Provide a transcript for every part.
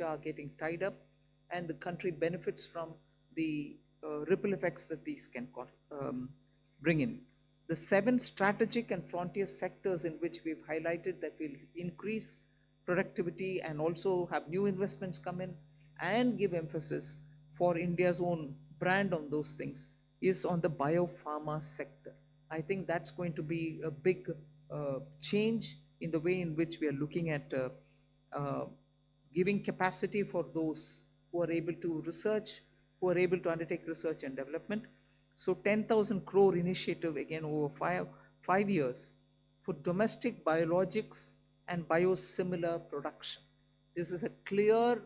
infrastructure are getting tied up, and the country benefits from the ripple effects that these can bring in. The 7 strategic and frontier sectors in which we've highlighted that will increase productivity and also have new investments come in and give emphasis for India's own brand on those things is on the biopharma sector. I think that's going to be a big change in the way in which we are looking at uh, giving capacity for those who are able to research, who are able to undertake research and development. So 10,000 crore initiative again over five years for domestic biologics and biosimilar production. This is a clear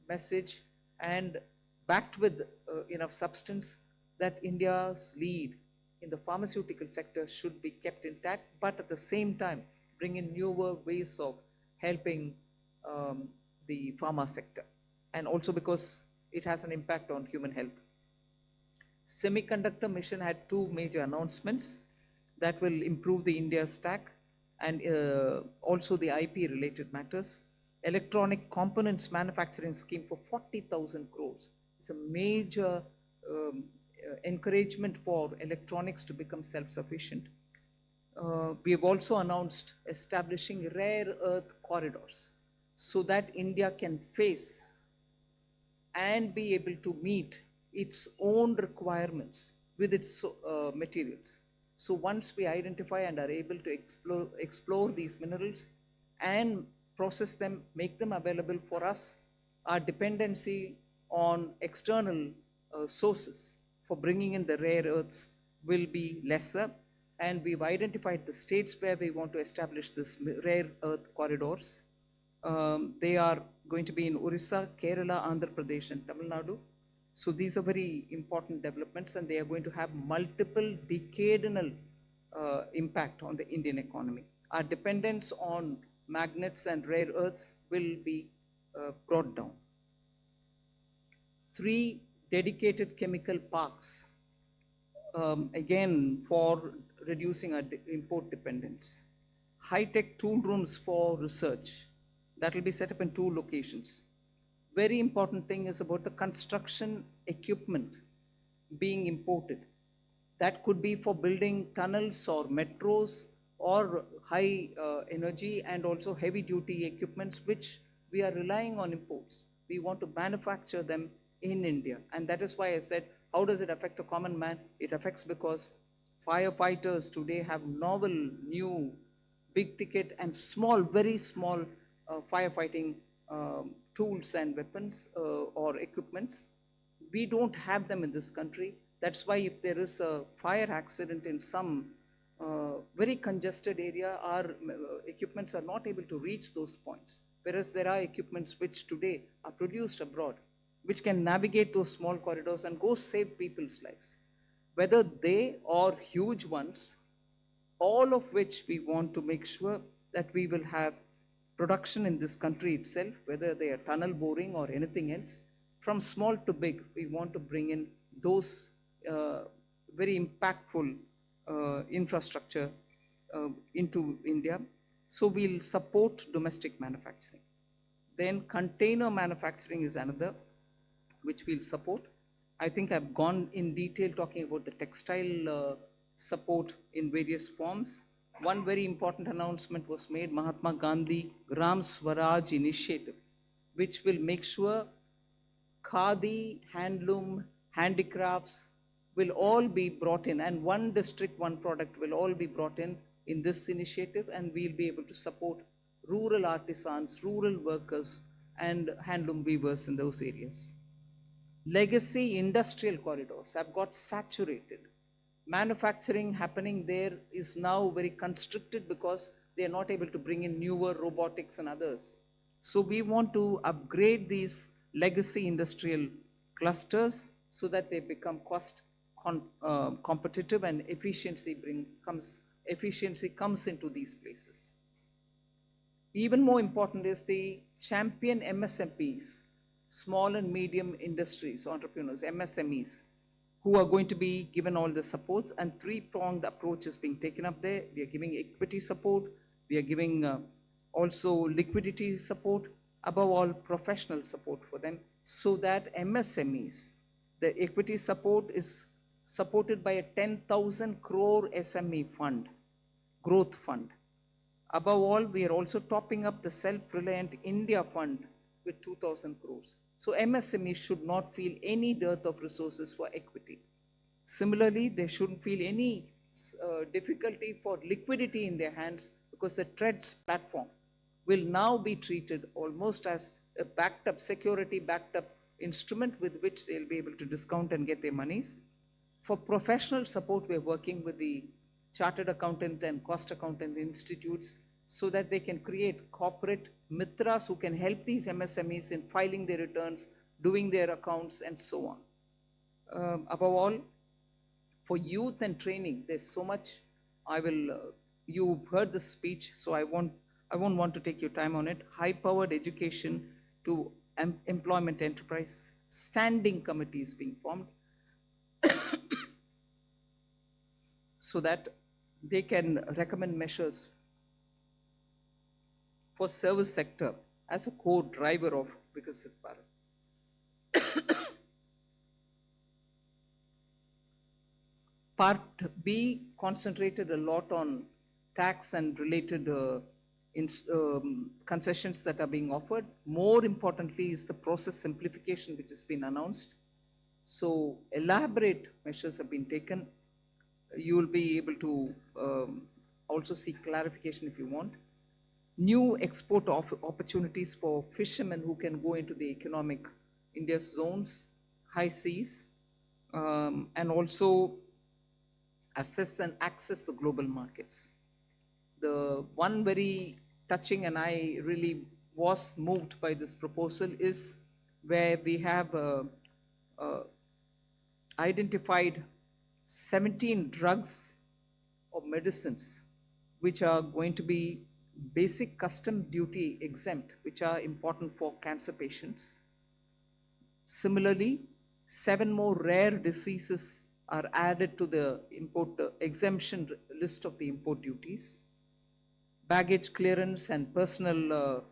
message and backed with enough substance that India's lead in the pharmaceutical sector should be kept intact, but at the same time bring in newer ways of helping the pharma sector, and also because it has an impact on human health. Semiconductor mission had 2 major announcements that will improve the India stack and also the IP related matters. Electronic components manufacturing scheme for 40,000 crores. It's a major encouragement for electronics to become self-sufficient. We have also announced establishing rare earth corridors so that India can face and be able to meet its own requirements with its materials. So once we identify and are able to explore these minerals and process them, make them available for us, our dependency on external sources for bringing in the rare earths will be lesser. And we've identified the states where we want to establish this rare earth corridors. They are going to be in Orissa, Kerala, Andhra Pradesh, and Tamil Nadu. So these are very important developments, and they are going to have multiple decadal impact on the Indian economy. Our dependence on magnets and rare earths will be brought down. 3 dedicated chemical parks, again for reducing our import dependence. High-tech tool rooms for research that will be set up in 2 locations. Very important thing is about the construction equipment being imported. That could be for building tunnels or metros or high energy and also heavy duty equipments which we are relying on imports. We want to manufacture them in India, and that is why I said, how does it affect a common man? It affects because firefighters today have novel, new, big ticket and small, very small firefighting tools and weapons or equipments. We don't have them in this country. That's why if there is a fire accident in some very congested area, our equipments are not able to reach those points. Whereas there are equipments which today are produced abroad, which can navigate those small corridors and go save people's lives. Whether they or huge ones, all of which we want to make sure that we will have production in this country itself, whether they are tunnel boring or anything else, from small to big, we want to bring in those very impactful infrastructure into India. So we'll support domestic manufacturing. Then container manufacturing is another which we'll support. I think I've gone in detail talking about the textile support in various forms. One very important announcement was made, Mahatma Gandhi Gram Swaraj initiative, which will make sure khadi, handloom, handicrafts will all be brought in, and one district, one product will all be brought in this initiative, and we'll be able to support rural artisans, rural workers, and handloom weavers in those areas. Legacy industrial corridors have got saturated. Manufacturing happening there is now very constricted because they are not able to bring in newer robotics and others. So we want to upgrade these legacy industrial clusters so that they become cost competitive and efficiency comes into these places. Even more important is the champion MSMEs, small and medium industries, entrepreneurs, MSMEs, who are going to be given all the support, and 3-pronged approach is being taken up there. We are giving equity support, we are giving also liquidity support, above all, professional support for them so that MSMEs, the equity support is supported by a 10,000 crore SME fund, growth fund. Above all, we are also topping up the Self-Reliant India Fund with 2,000 crores. So MSMEs should not feel any dearth of resources for equity. Similarly, they shouldn't feel any difficulty for liquidity in their hands because the TREADS platform will now be treated almost as a backed up, security backed up instrument with which they'll be able to discount and get their monies. For professional support, we're working with the chartered accountant and cost accountant institutes so that they can create corporate mitras who can help these MSMEs in filing their returns, doing their accounts, and so on. Above all, for youth and training, there's so much. You've heard this speech, so I won't want to take your time on it. High-powered education to employment enterprise, standing committees being formed so that they can recommend measures for service sector as a core driver of Viksit Bharat. Part B concentrated a lot on tax and related concessions that are being offered. More importantly is the process simplification which has been announced. So elaborate measures have been taken. You will be able to also seek clarification if you want. New export opportunities for fishermen who can go into the economic India's zones, high seas, and also assess and access the global markets. The one very touching, and I really was moved by this proposal, is where we have identified 17 drugs or medicines which are going to be basic custom duty exempt, which are important for cancer patients. Similarly, 7 more rare diseases are added to the import exemption list of the import duties. Baggage clearance and personal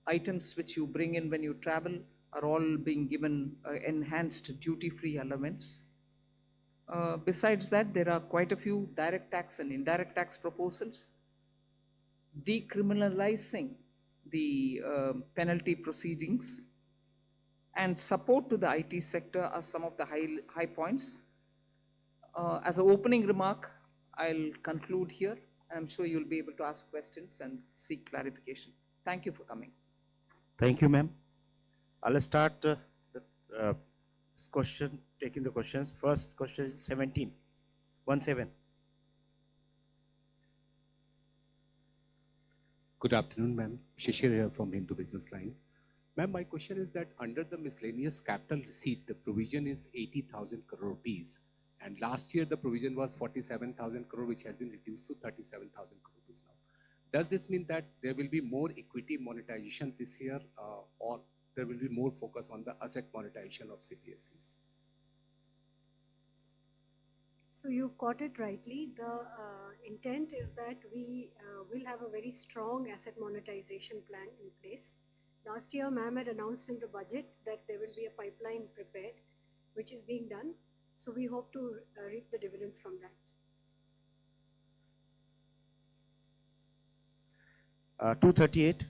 items which you bring in when you travel are all being given enhanced duty-free allowance. Besides that, there are quite a few direct tax and indirect tax proposals. Decriminalizing the penalty proceedings and support to the IT sector are some of the high points. As an opening remark, I'll conclude here. I'm sure you'll be able to ask questions and seek clarification. Thank you for coming. Thank you, ma'am. I'll start this question, taking the questions. First question is 17. 17. Good afternoon, ma'am. Shishir here from Hindu Business Line. Ma'am, my question is that under the miscellaneous capital receipt, the provision is 80,000 crore rupees. And last year, the provision was 47,000 crore, which has been reduced to 37,000 crore rupees now. Does this mean that there will be more equity monetization this year, or there will be more focus on the asset monetization of CPSEs? So you've got it rightly. The intent is that we will have a very strong asset monetization plan in place. Last year, ma'am had announced in the budget that there will be a pipeline prepared, which is being done. So we hope to reap the dividends from that. 238.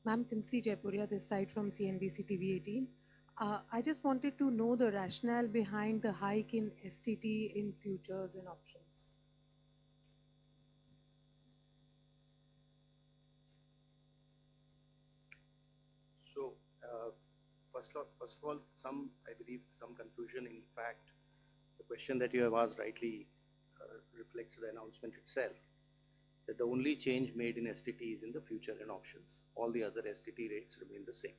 Ma'am, Timsi Jaipuria, this side from CNBC TV 18. I just wanted to know the rationale behind the hike in STT in futures and options. So, first of all, I believe some confusion. In fact, the question that you have asked rightly reflects the announcement itself, that the only change made in STT is in the future and options. All the other STT rates remain the same.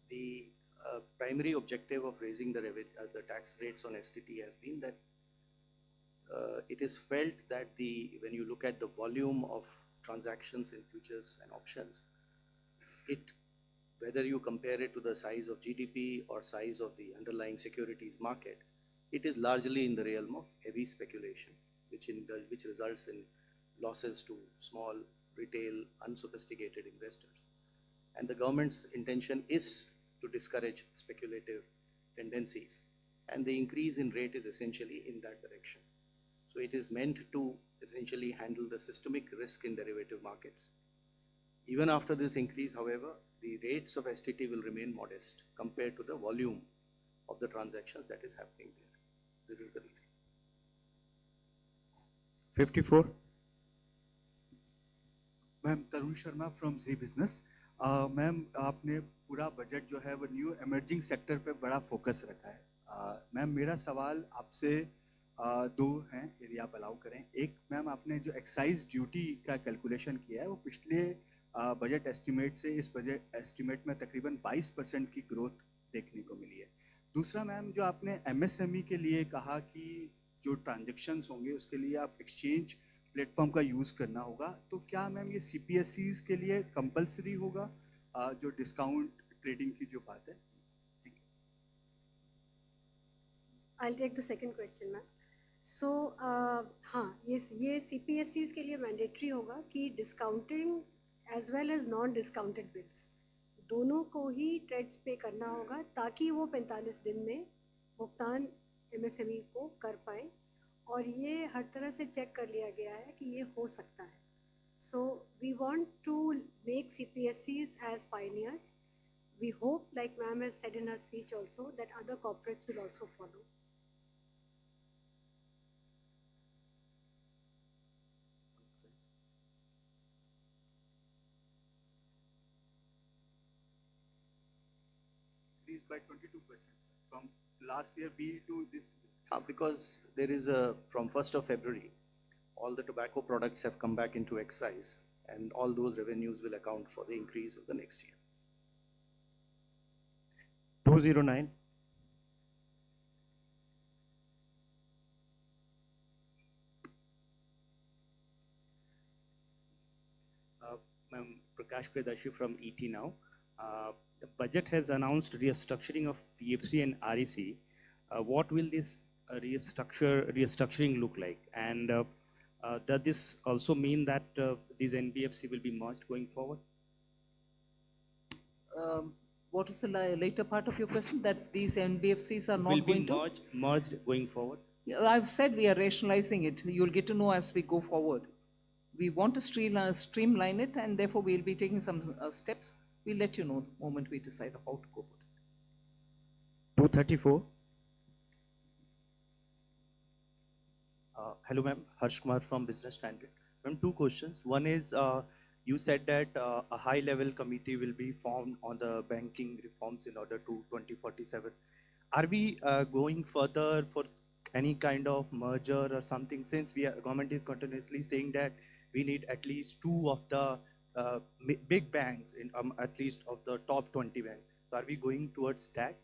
The primary objective of raising the tax rates on STT has been that it is felt that when you look at the volume of transactions in futures and options, whether you compare it to the size of GDP or size of the underlying securities market, it is largely in the realm of heavy speculation, which results in losses to small, retail, unsophisticated investors. And the government's intention is to discourage speculative tendencies, and the increase in rate is essentially in that direction. So it is meant to essentially handle the systemic risk in derivative markets. Even after this increase, however, the rates of STT will remain modest compared to the volume of the transactions that is happening there. This is the reason. 54. Ma'am Tarun Sharma from Zee Business. Ma'am आपने पूरा budget जो है वो new emerging sector पे बड़ा focus रखा है। Ma'am मेरा सवाल आपसे दो हैं यदि आप अलाउ करें। एक मैम आपने जो एक्साइज ड्यूटी का कैलकुलेशन किया है वो पिछले बजट एस्टिमेट से इस बजट एस्टिमेट में तकरीबन 22% की ग्रोथ देखने को मिली है। दूसरा मैम जो आपने एमएसएमई के लिए कहा कि जो ट्रांजेक्शन्स होंगे उसके लिए आप एक्सचेंज प्लेटफॉर्म का यूज़ करना होगा, तो क्या मैम ये सीपीएसईज के लिए कंपलसरी होगा जो डिस्काउंट ट्रेडिंग की जो बात है? Thank you. I'll take the second question, ma'am. So, हाँ, ये CPSEs के लिए मैंडेटरी होगा कि discounting as well as non discounted bills दोनों को ही ट्रेड्स पे करना होगा ताकि वो 45 दिन में भुगतान MSME को कर पाए, और ये हर तरह से चेक कर लिया गया है कि ये हो सकता है. So we want to make CPSEs as pioneers. We hope, like ma'am has said in her speech also, that other corporates will also follow. Increased by 22% from last year B to this year. Because there is from 1st of February, all the tobacco products have come back into excise, and all those revenues will account for the increase of the next year. 209. Ma'am, Prakash Predashi from ET now. The budget has announced restructuring of PFC and REC. What will this restructuring look like? And does this also mean that these NBFC will be merged going forward? What is the later part of your question? That these NBFCs are not Will going be to? merged going forward? Yeah, I've said we are rationalizing it. You'll get to know as we go forward. We want to streamline it, and therefore we'll be taking some steps. We'll let you know the moment we decide how to go about it. 234. Hello, ma'am. Harsh Kumar from Business Standard. Ma'am, two questions. One is, you said that a high-level committee will be formed on the banking reforms in order to 2047. Are we going further for any kind of merger or something? Since government is continuously saying that we need at least two of the big banks, in at least of the top 20 banks. So are we going towards that?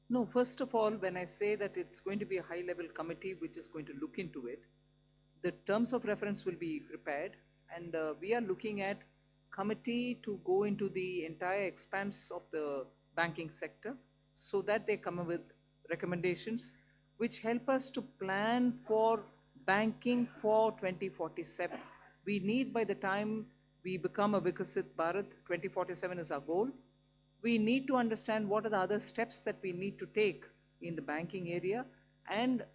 No, first of all, when I say that it's going to be a high-level committee which is going to look into it, the terms of reference will be prepared, and we are looking at committee to go into the entire expanse of the banking sector so that they come up with recommendations which help us to plan for banking for 2047. We need, by the time we become a Viksit Bharat, 2047 is our goal. We need to understand what are the other steps that we need to take in the banking area, and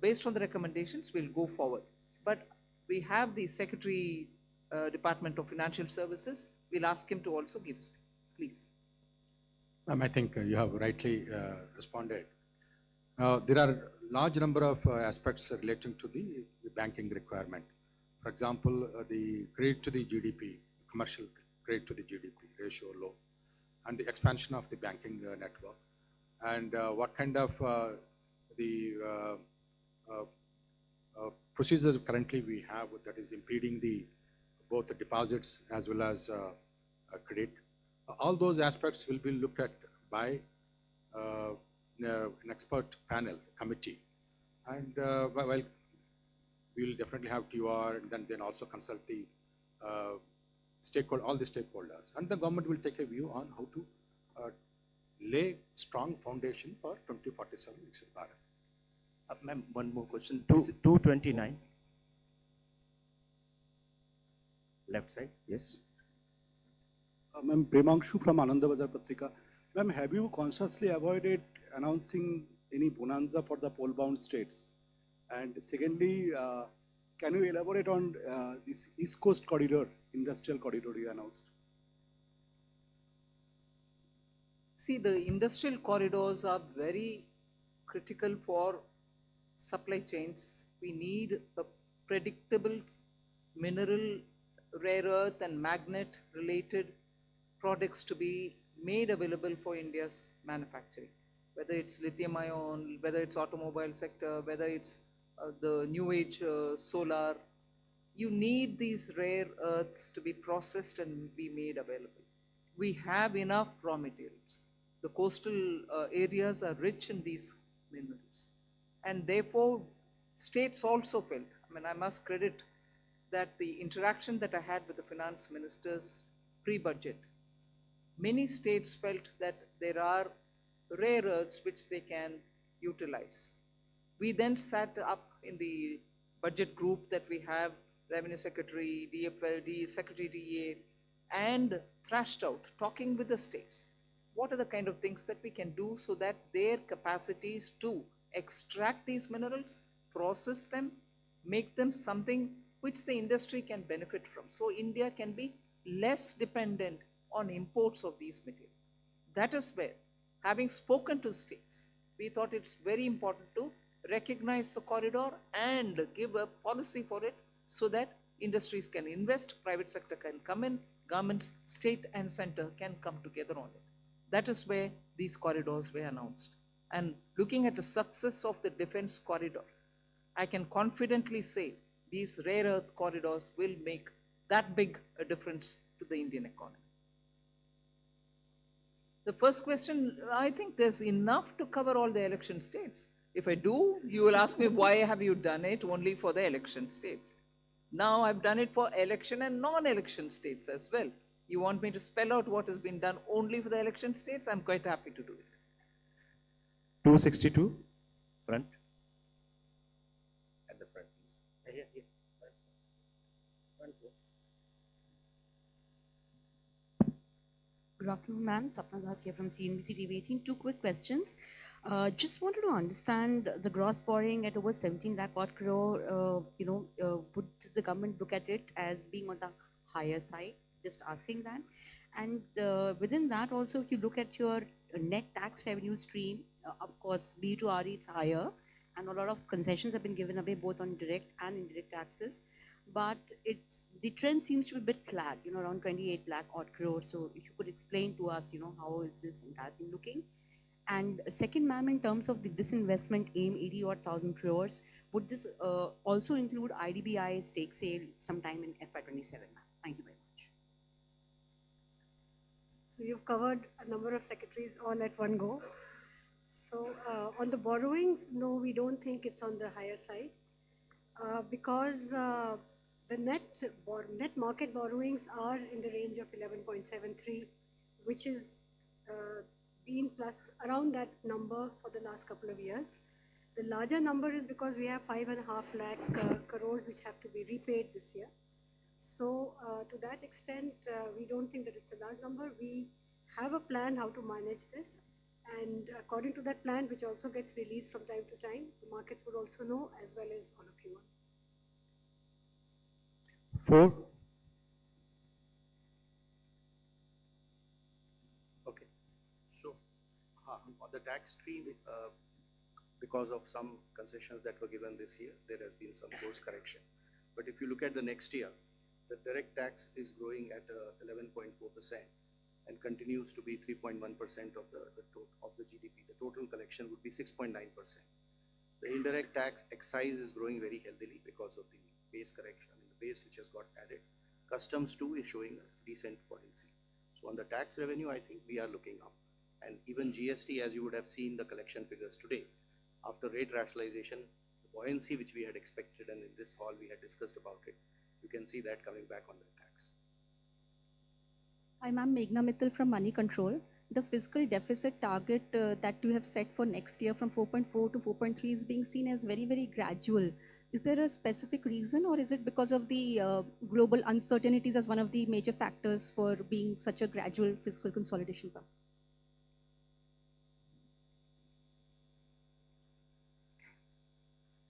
based on the recommendations, we'll go forward. But we have the Secretary, Department of Financial Services. We'll ask him to also give speech, please. Ma'am, I think you have rightly responded. There are large number of aspects relating to the banking requirement. For example, the credit to the GDP, commercial credit to the GDP ratio low, and the expansion of the banking network, and what kind of procedures currently we have that is impeding both the deposits as well as credit. All those aspects will be looked at by an expert panel committee, and well, we will definitely have TR, and then also consult the all the stakeholders, and the government will take a view on how to lay strong foundation for 2047 Viksit Bharat. Ma'am, one more question. 229. Left side, yes. Ma'am, Premanshu from Ananda Bazar Patrika. Ma'am, have you consciously avoided announcing any bonanza for the poll-bound states? And secondly, can you elaborate on this East Coast corridor, industrial corridor you announced? See, the industrial corridors are very critical for supply chains. We need a predictable mineral, rare earth and magnet related products to be made available for India's manufacturing, whether it's lithium ion, whether it's automobile sector, whether it's the new age solar. You need these rare earths to be processed and be made available. We have enough raw materials. The coastal areas are rich in these minerals. And therefore, states also felt, I mean, I must credit that the interaction that I had with the finance ministers pre-budget, many states felt that there are rare earths which they can utilize. We then sat up in the budget group that we have, Revenue Secretary, DFL, Secretary DA, and thrashed out, talking with the states. What are the kind of things that we can do so that their capacities to extract these minerals, process them, make them something which the industry can benefit from. So India can be less dependent on imports of these materials. That is where, having spoken to states, we thought it's very important to recognize the corridor and give a policy for it so that industries can invest, private sector can come in, governments, state and center can come together on it. That is where these corridors were announced. And looking at the success of the defense corridor, I can confidently say these rare earth corridors will make that big a difference to the Indian economy. The first question, I think there's enough to cover all the election states. If I do, you will ask me, why have you done it only for the election states? Now I've done it for election and non-election states as well. You want me to spell out what has been done only for the election states? I'm quite happy to do it. 262, front. At the front, please. Here. Front. Good afternoon, ma'am. Sapna Das here from CNBC TV 18. Two quick questions. Just wanted to understand the gross borrowing at over 17 lakh odd crore. Would the government look at it as being on the higher side? Just asking that. And within that also, if you look at your net tax revenue stream, of course, B to RE, it's higher. And a lot of concessions have been given away both on direct and indirect taxes. But the trend seems to be a bit flat, around 28 lakh odd crores. So if you could explain to us, how is this entire thing looking? And second, ma'am, in terms of the disinvestment aim, 80 odd thousand crores, would this also include IDBI stake sale sometime in FY27, ma'am? Thank you very much. So you've covered a number of secretaries all at one go. So on the borrowings, no, we don't think it's on the higher side because the net market borrowings are in the range of 11.73, which is been plus around that number for the last couple of years. The larger number is because we have 5.5 lakh crores which have to be repaid this year. So to that extent, we don't think that it's a large number. We have a plan how to manage this. And according to that plan, which also gets released from time to time, the markets would also know as well as all of you. 4. Okay. So on the tax stream, because of some concessions that were given this year, there has been some course correction. But if you look at the next year, the direct tax is growing at 11.4% and continues to be 3.1% of the GDP. The total collection would be 6.9%. The indirect tax excise is growing very healthily because of the base correction, the base which has got added. Customs too is showing a decent buoyancy. So on the tax revenue, I think we are looking up. And even GST, as you would have seen the collection figures today, after rate rationalization, the buoyancy which we had expected, and in this hall we had discussed about it, you can see that coming back on the tax. Hi, ma'am. Meghna Mittal from Money Control. The fiscal deficit target that you have set for next year from 4.4 to 4.3 is being seen as very, very gradual. Is there a specific reason, or is it because of the global uncertainties as one of the major factors for being such a gradual fiscal consolidation path?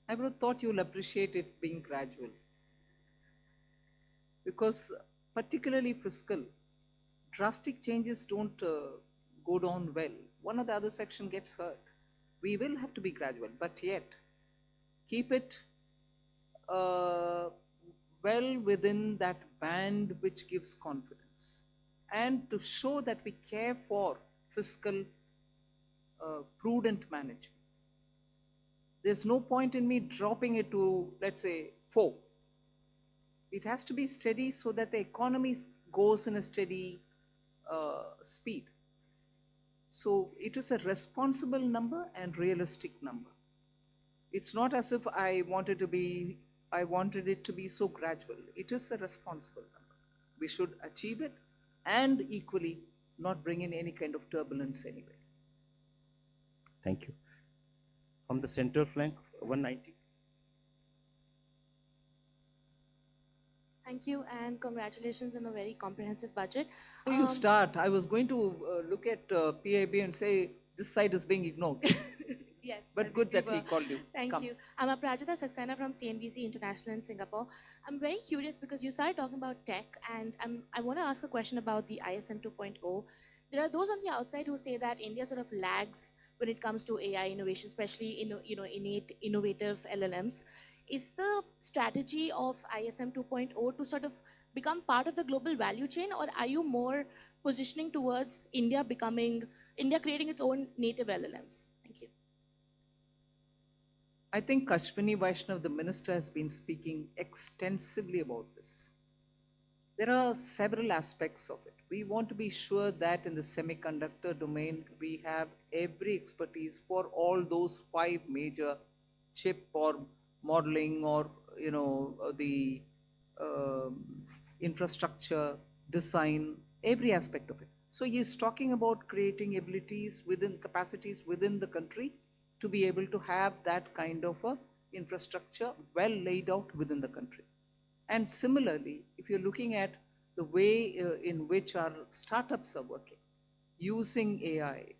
I would have thought you'll appreciate it being gradual. Because particularly fiscal, drastic changes don't go down well. One or the other section gets hurt. We will have to be gradual, but yet keep it well within that band which gives confidence, and to show that we care for fiscal prudent management. There's no point in me dropping it to, let's say, 4. It has to be steady so that the economy goes in a steady speed. So it is a responsible number and realistic number. It's not as if I wanted it to be so gradual. It is a responsible number. We should achieve it and equally not bring in any kind of turbulence anywhere. Thank you. From the center flank, 190. Thank you, and congratulations on a very comprehensive budget. Before you start, I was going to look at PIB and say, this side is being ignored. Yes. But good that he called you. Thank Come. you. I'm Aprajita Saxena from CNBC International in Singapore. I'm very curious because you started talking about tech, and I want to ask a question about the ISM 2.0. There are those on the outside who say that India sort of lags when it comes to AI innovation, especially innate innovative LLMs. Is the strategy of ISM 2.0 to sort of become part of the global value chain, or are you more positioning towards India creating its own native LLMs? Thank you. I think Kashmini Vaishnav, the minister, has been speaking extensively about this. There are several aspects of it. We want to be sure that in the semiconductor domain, we have every expertise for all those 5 major chip or modeling or the infrastructure, design, every aspect of it. So he is talking about creating capacities within the country to be able to have that kind of a infrastructure well laid out within the country. And similarly, if you're looking at the way in which our startups are working, using AI,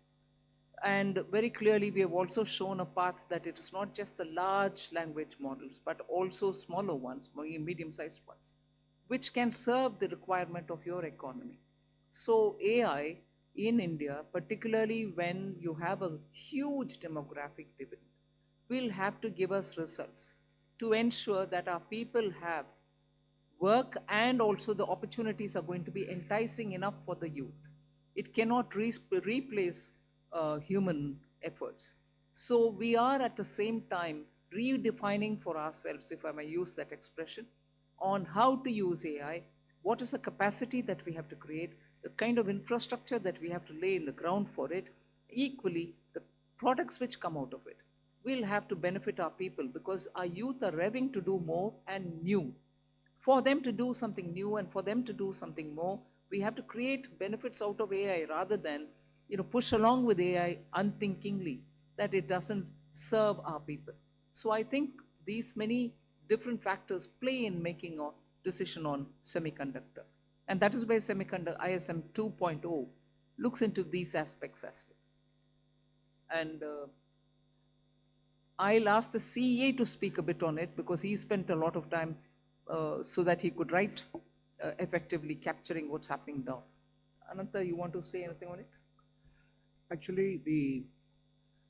and very clearly we have also shown a path that it is not just the large language models, but also smaller ones, medium-sized ones, which can serve the requirement of your economy. So AI in India, particularly when you have a huge demographic dividend, will have to give us results to ensure that our people have work, and also the opportunities are going to be enticing enough for the youth. It cannot replace human efforts. So we are at the same time redefining for ourselves, if I may use that expression, on how to use AI, what is the capacity that we have to create, the kind of infrastructure that we have to lay in the ground for it. Equally, the products which come out of it will have to benefit our people, because our youth are revving to do more and new. For them to do something new and for them to do something more, we have to create benefits out of AI rather than push along with AI unthinkingly that it doesn't serve our people. So I think these many different factors play in making a decision on semiconductor. And that is why ISM 2.0 looks into these aspects as well. And I'll ask the CEA to speak a bit on it, because he spent a lot of time so that he could write effectively capturing what's happening down. Ananta, you want to say anything on it? Actually,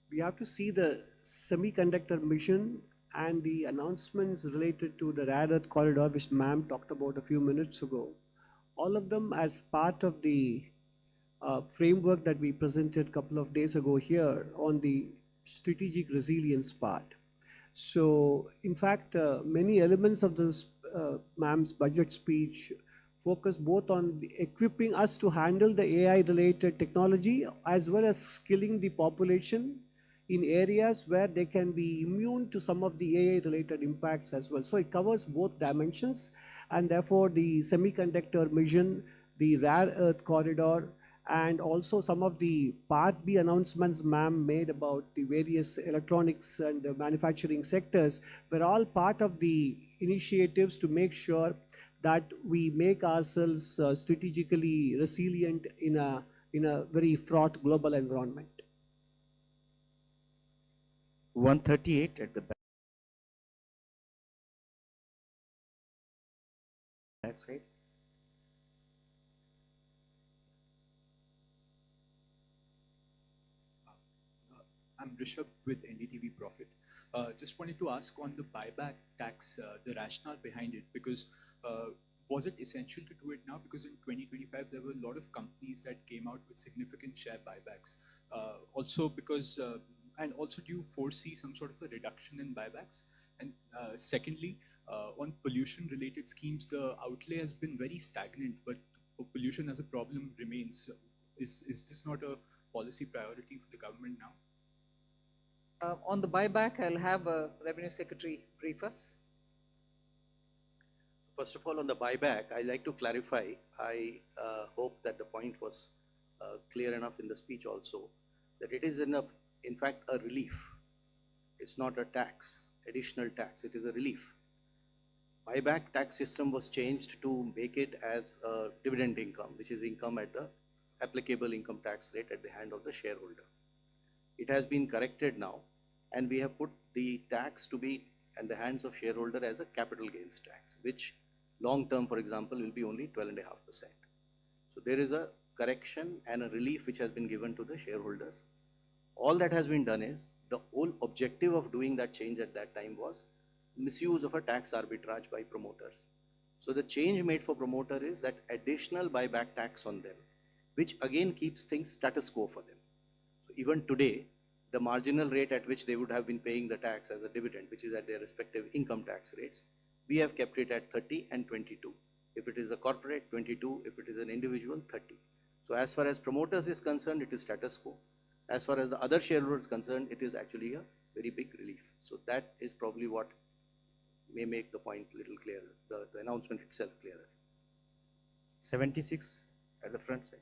we have to see the semiconductor mission and the announcements related to the rare earth corridor, which ma'am talked about a few minutes ago. All of them as part of the framework that we presented a couple of days ago here on the strategic resilience part. So, in fact, many elements of this ma'am's budget speech focus both on equipping us to handle the AI-related technology, as well as skilling the population in areas where they can be immune to some of the AI-related impacts as well. So it covers both dimensions, and therefore the semiconductor mission, the rare earth corridor, and also some of the Part B announcements ma'am made about the various electronics and manufacturing sectors were all part of the initiatives to make sure that we make ourselves strategically resilient in a very fraught global environment. 138 at the back side. I'm Rishabh with NDTV Profit. Just wanted to ask on the buyback tax, the rationale behind it, because was it essential to do it now? Because in 2025, there were a lot of companies that came out with significant share buybacks. Also because, and also do you foresee some sort of a reduction in buybacks? And secondly, on pollution-related schemes, the outlay has been very stagnant, but pollution as a problem remains. Is this not a policy priority for the government now? On the buyback, I'll have Revenue Secretary brief us. First of all, on the buyback, I'd like to clarify. I hope that the point was clear enough in the speech also, that it is in fact, a relief. It's not a tax, additional tax. It is a relief. Buyback tax system was changed to make it as a dividend income, which is income at the applicable income tax rate at the hand of the shareholder. It has been corrected now, and we have put the tax to be in the hands of shareholder as a capital gains tax, which long term, for example, will be only 12.5%. So there is a correction and a relief which has been given to the shareholders. All that has been done is, the whole objective of doing that change at that time was misuse of a tax arbitrage by promoters. So the change made for promoter is that additional buyback tax on them, which again keeps things status quo for them. So even today, the marginal rate at which they would have been paying the tax as a dividend, which is at their respective income tax rates, we have kept it at 30 and 22. If it is a corporate, 22. If it is an individual, 30. So as far as promoters is concerned, it is status quo. As far as the other shareholders is concerned, it is actually a very big relief. So that is probably what may make the point a little clearer, the announcement itself clearer. 76 at the front side.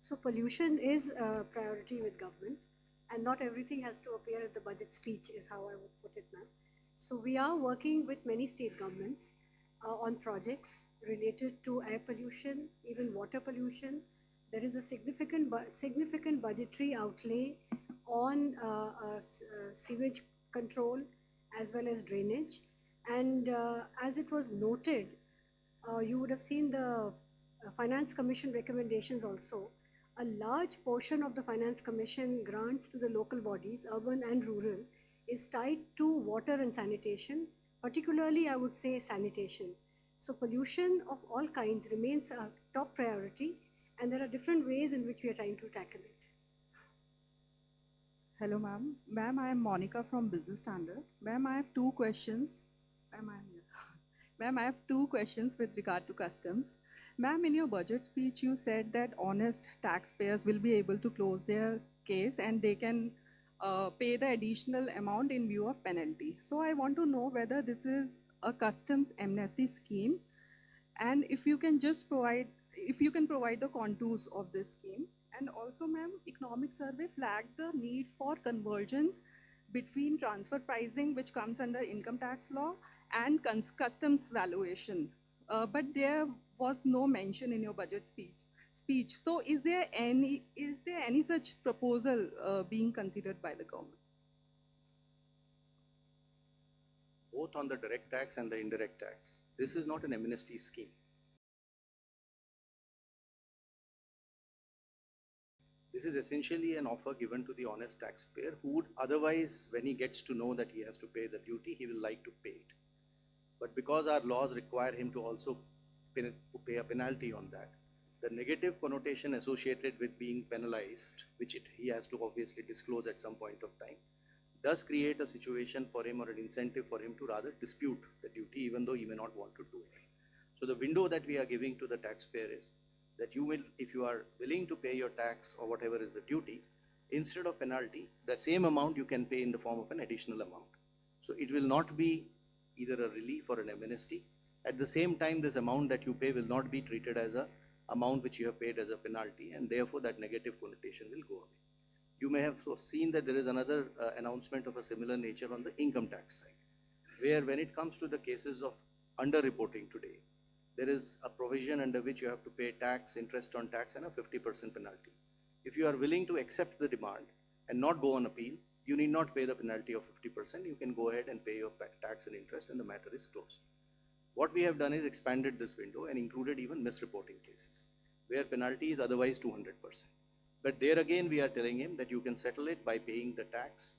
So pollution is a priority with government, and not everything has to appear at the budget speech is how I would put it, ma'am. So we are working with many state governments on projects related to air pollution, even water pollution. There is a significant budgetary outlay on sewage control as well as drainage. And as it was noted, you would have seen the Finance Commission recommendations also. A large portion of the Finance Commission grants to the local bodies, urban and rural, is tied to water and sanitation, particularly I would say sanitation. So pollution of all kinds remains a top priority, and there are different ways in which we are trying to tackle it. Hello, ma'am. Ma'am, I am Monica from Business Standard. Ma'am, I have two questions. Ma'am, I have two questions with regard to customs. Ma'am, in your budget speech, you said that honest taxpayers will be able to close their case and they can pay the additional amount in view of penalty. So I want to know whether this is a customs amnesty scheme, and if you can just provide the contours of this scheme. And also, ma'am, Economic Survey flagged the need for convergence between transfer pricing, which comes under income tax law, and customs valuation. But there was no mention in your budget speech. So is there any such proposal being considered by the government? Both on the direct tax and the indirect tax. This is not an amnesty scheme. This is essentially an offer given to the honest taxpayer who would otherwise, when he gets to know that he has to pay the duty, he will like to pay it. But because our laws require him to also pay a penalty on that, the negative connotation associated with being penalized, which he has to obviously disclose at some point of time, does create a situation for him or an incentive for him to rather dispute the duty, even though he may not want to do it. So the window that we are giving to the taxpayer is that you will, if you are willing to pay your tax or whatever is the duty, instead of penalty, that same amount you can pay in the form of an additional amount. So it will not be either a relief or an amnesty. At the same time, this amount that you pay will not be treated as a amount which you have paid as a penalty, and therefore that negative connotation will go away. You may have seen that there is another announcement of a similar nature on the income tax side, where when it comes to the cases of underreporting today, there is a provision under which you have to pay tax, interest on tax, and a 50% penalty. If you are willing to accept the demand and not go on appeal, you need not pay the penalty of 50%. You can go ahead and pay your tax and interest, and the matter is closed. What we have done is expanded this window and included even misreporting cases, where penalty is otherwise 200%. But there again, we are telling him that you can settle it by paying the tax,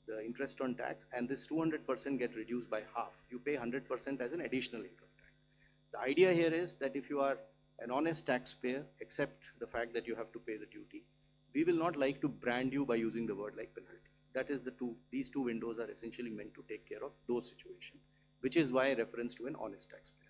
the interest on tax, and this 200% get reduced by half. You pay 100% as an additional income tax. The idea here is that if you are an honest taxpayer, accept the fact that you have to pay the duty. We will not like to brand you by using the word like penalty. That is these two windows are essentially meant to take care of those situations, which is why reference to an honest taxpayer.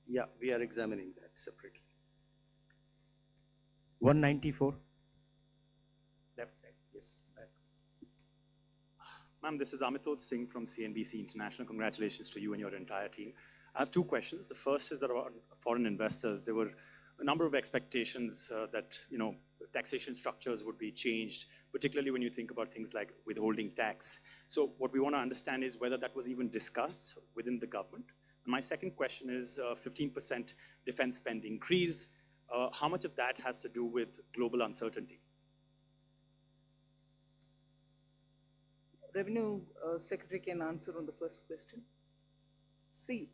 Yeah, we are examining that separately. 194. Left side, yes. Back. Ma'am, this is Amitod Singh from CNBC International. Congratulations to you and your entire team. I have two questions. The first is around foreign investors. There were a number of expectations that taxation structures would be changed, particularly when you think about things like withholding tax. So what we want to understand is whether that was even discussed within the government. And my second question is 15% defense spend increase. How much of that has to do with global uncertainty? Revenue Secretary can answer on the first question. See,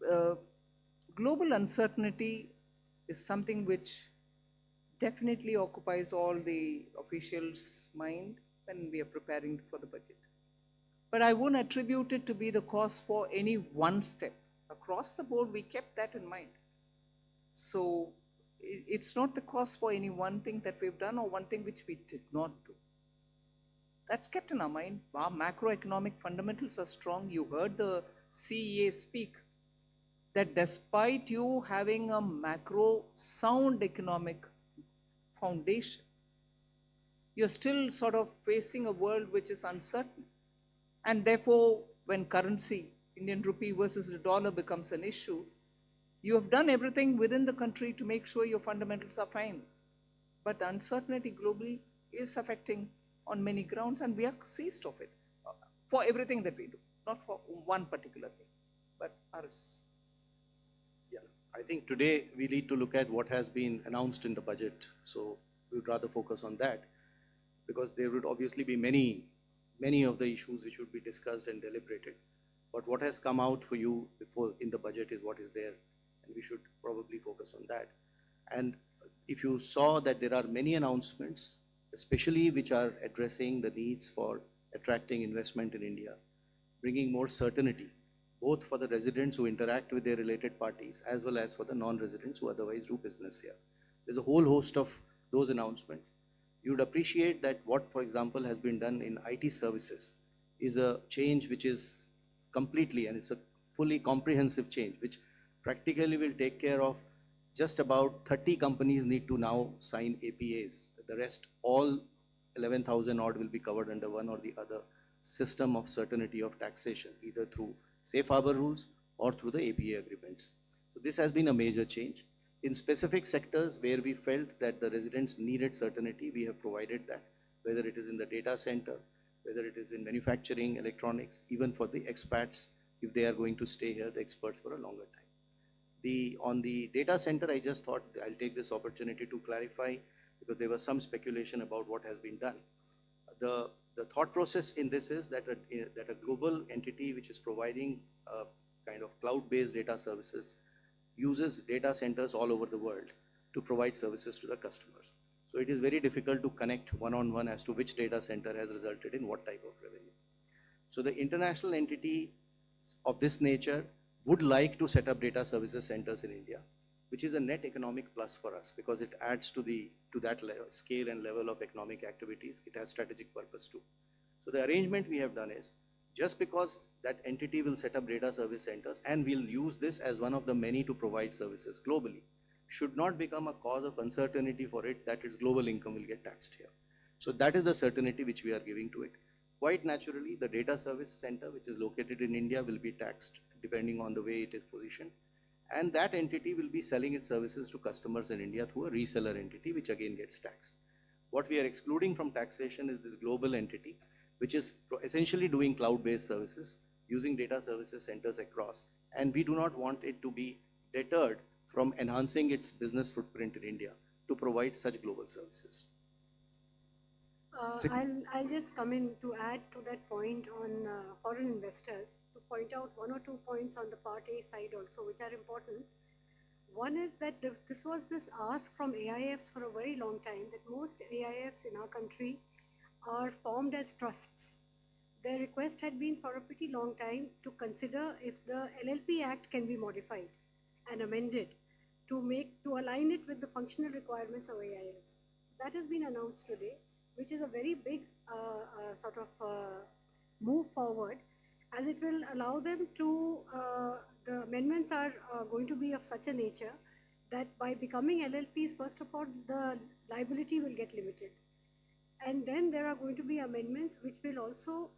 global uncertainty is something which definitely occupies all the officials' mind when we are preparing for the budget. But I won't attribute it to be the cause for any one step. Across the board, we kept that in mind. So it's not the cause for any one thing that we've done or one thing which we did not do. That's kept in our mind. Our macroeconomic fundamentals are strong. You heard the CEA speak that despite you having a macro sound economic foundation, you're still sort of facing a world which is uncertain. And therefore, when currency, Indian rupee versus the dollar becomes an issue, you have done everything within the country to make sure your fundamentals are fine. But the uncertainty globally is affecting on many grounds, and we are seized of it for everything that we do, not for one particular thing, but ours. Yeah, I think today we need to look at what has been announced in the budget. So we would rather focus on that, because there would obviously be many of the issues which would be discussed and deliberated. But what has come out for you before in the budget is what is there, and we should probably focus on that. And if you saw that there are many announcements, especially which are addressing the needs for attracting investment in India, bringing more certainty, both for the residents who interact with their related parties, as well as for the non-residents who otherwise do business here. There's a whole host of those announcements. You would appreciate that what, for example, has been done in IT services is a change which is completely, and it's a fully comprehensive change, which practically will take care of just about 30 companies need to now sign APAs. The rest, all 11,000 odd, will be covered under one or the other system of certainty of taxation, either through safe harbor rules or through the APA agreements. So this has been a major change. In specific sectors where we felt that the residents needed certainty, we have provided that, whether it is in the data center, whether it is in manufacturing, electronics, even for the expats, if they are going to stay here, the experts, for a longer time. On the data center, I just thought I'll take this opportunity to clarify, because there was some speculation about what has been done. The thought process in this is that a global entity which is providing kind of cloud-based data services uses data centers all over the world to provide services to the customers. So it is very difficult to connect one-on-one as to which data center has resulted in what type of revenue. So the international entity of this nature would like to set up data services centers in India. which is a net economic plus for us because it adds to that scale and level of economic activities. It has strategic purpose too. So the arrangement we have done is, just because that entity will set up data service centers and will use this as one of the many to provide services globally, should not become a cause of uncertainty for it that its global income will get taxed here. So that is the certainty which we are giving to it. Quite naturally, the data service center, which is located in India, will be taxed depending on the way it is positioned. And that entity will be selling its services to customers in India through a reseller entity, which again gets taxed. What we are excluding from taxation is this global entity, which is essentially doing cloud-based services, using data services centers across. And we do not want it to be deterred from enhancing its business footprint in India to provide such global services. I'll just come in to add to that point on foreign investors, to point out 1 or 2 points on the Part A side also, which are important. One is that this was this ask from AIFs for a very long time, that most AIFs in our country are formed as trusts. Their request had been for a pretty long time to consider if the LLP Act can be modified and amended to align it with the functional requirements of AIFs. That has been announced today, which is a very big move forward, as it will allow them to, the amendments are going to be of such a nature that by becoming LLPs, first of all, the liability will get limited. And then there are going to be amendments which will also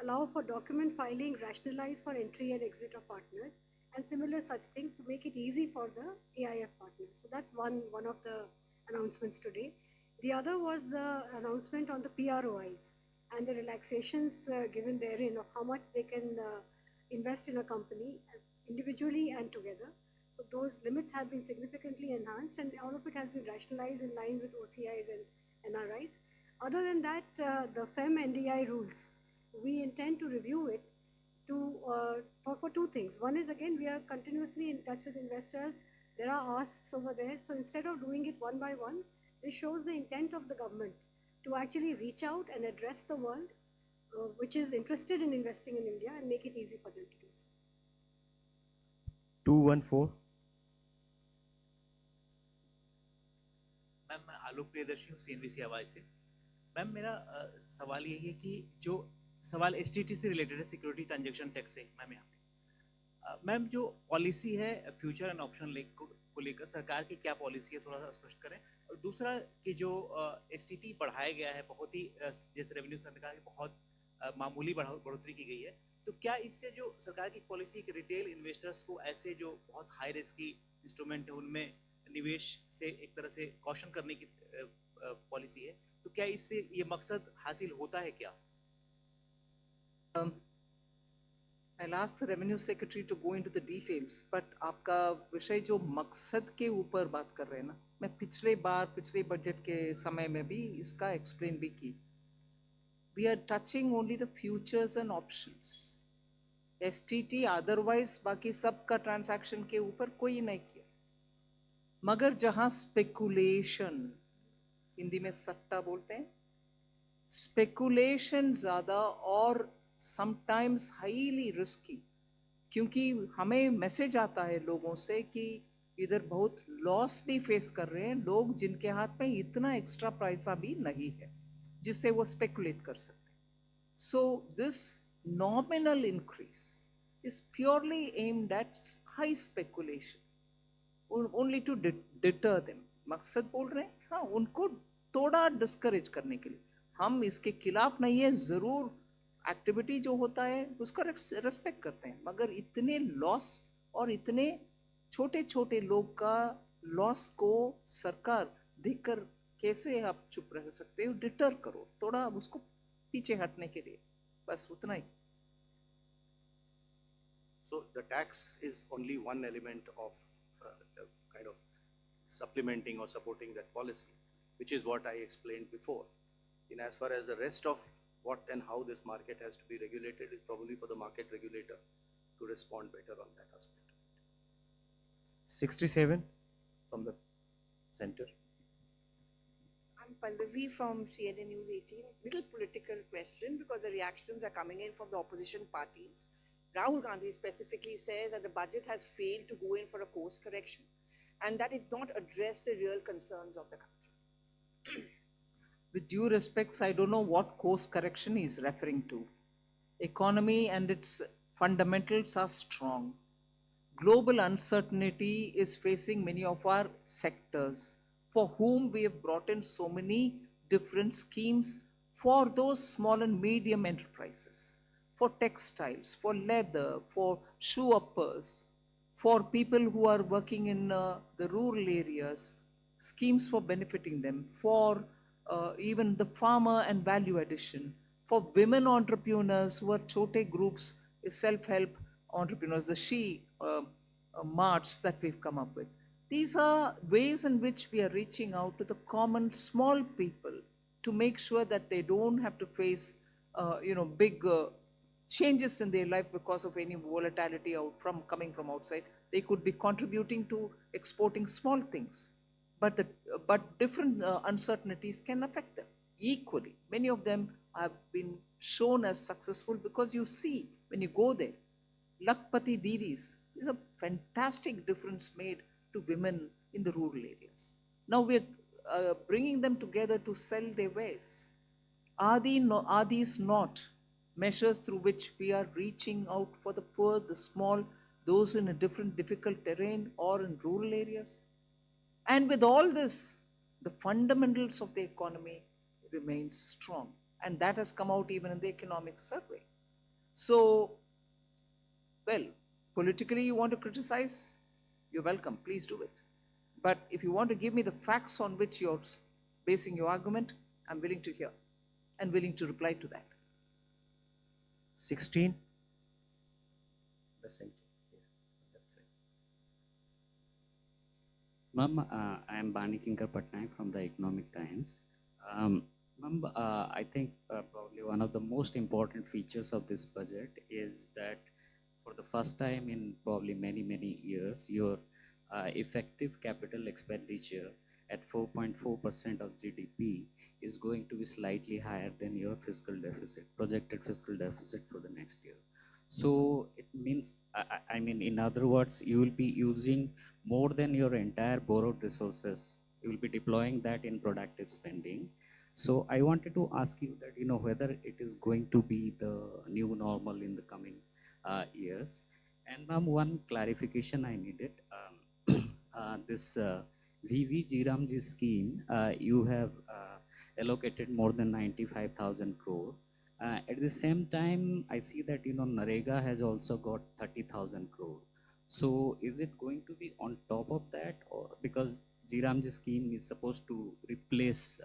allow for document filing, rationalize for entry and exit of partners, and similar such things to make it easy for the AIF partners. So that's one of the announcements today. The other was the announcement on the PROIs and the relaxations given therein of how much they can invest in a company individually and together. So those limits have been significantly enhanced, and all of it has been rationalized in line with OCIs and NRIs. Other than that, the FEM NDI rules, we intend to review it for 2 things. One is, again, we are continuously in touch with investors. There are asks over there. So instead of doing it one by one, this shows the intent of the government to actually reach out and address the world which is interested in investing in India and make it easy for them to do so. 214. Ma'am, मैं आलोक प्रियदर्शी हूँ CNBC हवाई से। Ma'am, मेरा सवाल यही है कि जो सवाल STT से रिलेटेड है, सिक्योरिटी ट्रांजैक्शन टैक्स से, मैम यहाँ पे मैम जो पॉलिसी है फ्यूचर एंड ऑप्शन को लेकर सरकार की क्या पॉलिसी है, थोड़ा सा स्पष्ट करें। और दूसरा कि जो STT बढ़ाया गया है, बहुत ही जैसे रेवेन्यू सर ने कहा कि बहुत मामूली बढ़ोतरी की गई है, तो क्या इससे जो सरकार की पॉलिसी कि रिटेल इन्वेस्टर्स को ऐसे जो बहुत हाई रिस्क की इंस्ट्रूमेंट है उनमें निवेश से एक तरह से कॉशन करने की पॉलिसी है, तो क्या इससे ये मकसद हासिल होता है क्या? I'll ask the Revenue Secretary to go into the details, but आपका विषय जो मकसद के ऊपर बात कर रहे हैं ना, मैं पिछले बजट के समय में भी इसका एक्सप्लेन भी की. We are touching only the futures and options. STT otherwise बाकी सब का ट्रांजैक्शन के ऊपर कोई नहीं किया. मगर जहाँ स्पेकुलेशन, हिंदी में सट्टा बोलते हैं, स्पेकुलेशन ज़्यादा और समटाइम्स हाईली रिस्की, क्योंकि हमें मैसेज आता है लोगों से कि इधर बहुत लॉस भी फेस कर रहे हैं लोग जिनके हाथ में इतना एक्स्ट्रा पैसा भी नहीं है जिससे वो स्पेकुलेट कर सकते हैं. So this nominal increase is purely aimed at high speculation, only to deter them. मकसद बोल रहे हैं, हाँ, उनको थोड़ा डिस्करेज करने के लिए. हम इसके खिलाफ नहीं है, ज़रूर एक्टिविटी जो होता है उसका रेस्पेक्ट करते हैं, मगर इतने लॉस और इतने छोटे छोटे लोग का लॉस को सरकार देखकर कैसे आप चुप रह सकते हो? डिटर करो थोड़ा उसको पीछे हटने के लिए, बस उतना ही. So the tax is only one element of the kind of supplementing or supporting that policy, which is what I explained before. In as far as the rest of what and how this market has to be regulated is probably for the market regulator to respond better on that aspect. 67 from the center. I'm Pallavi from CNN News 18. Little political question because the reactions are coming in from the opposition parties. Rahul Gandhi specifically says that the budget has failed to go in for a course correction. and that it not address the real concerns of the country. With due respects, I don't know what course correction he is referring to. Economy and its fundamentals are strong. Global uncertainty is facing many of our sectors for whom we have brought in so many different schemes for those small and medium enterprises, for textiles, for leather, for shoe uppers, for people who are working in the rural areas, schemes for benefiting them, for even the farmer and value addition, for women entrepreneurs who are chote groups, self-help entrepreneurs, the marts that we've come up with. These are ways in which we are reaching out to the common small people to make sure that they don't have to face, big changes in their life because of any volatility coming from outside. They could be contributing to exporting small things, but different uncertainties can affect them equally. Many of them have been shown as successful because you see when you go there, Lakpati Didis is a fantastic difference made to women in the rural areas. Now we're bringing them together to sell their wares. Are these not measures through which we are reaching out for the poor, the small, those in a difficult terrain or in rural areas? And with all this, the fundamentals of the economy remain strong. And that has come out even in the economic survey. So, well, politically you want to criticize, you're welcome, please do it. But if you want to give me the facts on which you're basing your argument, I'm willing to hear and willing to reply to that. 16. The center. Ma'am, I am Bani Kinkar Patnaik from the Economic Times. Ma'am, I think probably one of the most important features of this budget is that for the first time in probably many years, your effective capital expenditure at 4.4% of GDP is going to be slightly higher than your fiscal deficit, projected fiscal deficit for the next year. So it means, I mean, in other words, you will be using more than your entire borrowed resources. You will be deploying that in productive spending. So I wanted to ask you that, whether it is going to be the new normal in the coming years. And ma'am, one clarification I needed. This VV Jiramji scheme, you have allocated more than 95,000 crore. At the same time, I see that, Narega has also got 30,000 crore. So is it going to be on top of that, or because Jiramji scheme is supposed to replace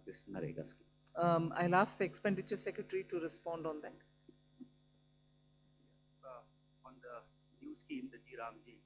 this Narega scheme? I'll ask the Expenditure Secretary to respond on that. On the new scheme, the Jiramji,